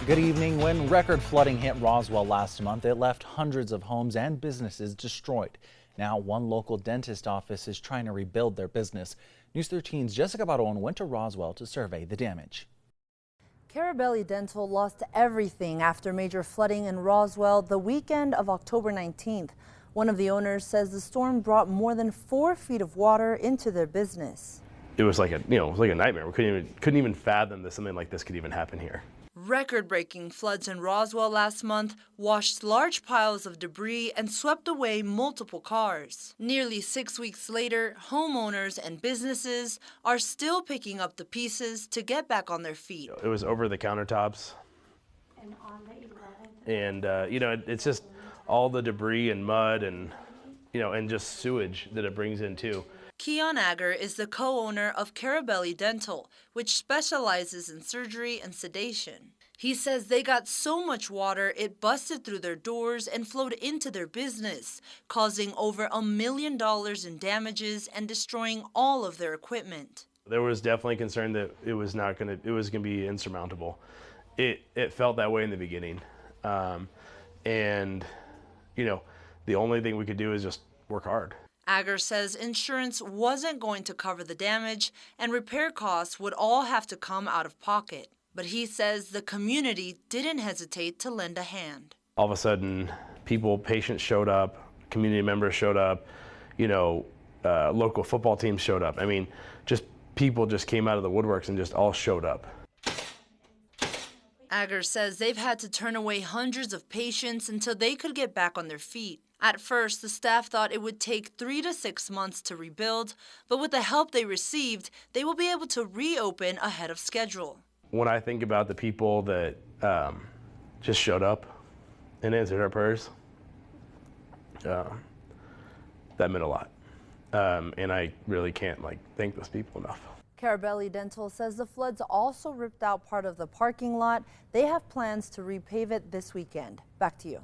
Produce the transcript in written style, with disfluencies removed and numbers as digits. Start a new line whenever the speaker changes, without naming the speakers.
Good evening. When record flooding hit Roswell last month, it left hundreds of homes and businesses destroyed. Now, one local dentist office is trying to rebuild their business. News 13's Jessica Barón went to Roswell to survey the damage.
KRQE Dental lost everything after major flooding in Roswell the weekend of October 19th. One of the owners says the storm brought more than 4 feet of water into their business.
It was like a nightmare. We couldn't even fathom that something like this could even happen here.
Record-breaking floods in Roswell last month washed large piles of debris and swept away multiple cars. Nearly 6 weeks later, homeowners and businesses are still picking up the pieces to get back on their feet.
It was over the countertops.
And on the 11th.
And it's just all the debris and mud and just sewage that it brings in too.
Keon Agger is the co-owner of KRQE Dental, which specializes in surgery and sedation. He says they got so much water it busted through their doors and flowed into their business, causing over $1 million in damages and destroying all of their equipment.
There was definitely concern that it was going to be insurmountable. It felt that way in the beginning, and the only thing we could do is just work hard.
Agger says insurance wasn't going to cover the damage and repair costs would all have to come out of pocket. But he says the community didn't hesitate to lend a hand.
All of a sudden, patients showed up, community members showed up, local football teams showed up. I mean, people just came out of the woodworks and just all showed up.
Agger says they've had to turn away hundreds of patients until they could get back on their feet. At first, the staff thought it would take 3 to 6 months to rebuild, but with the help they received, they will be able to reopen ahead of schedule.
When I think about the people that just showed up and answered our prayers, that meant a lot. And I really can't thank those people enough.
KRQE Dental says the floods also ripped out part of the parking lot. They have plans to repave it this weekend. Back to you.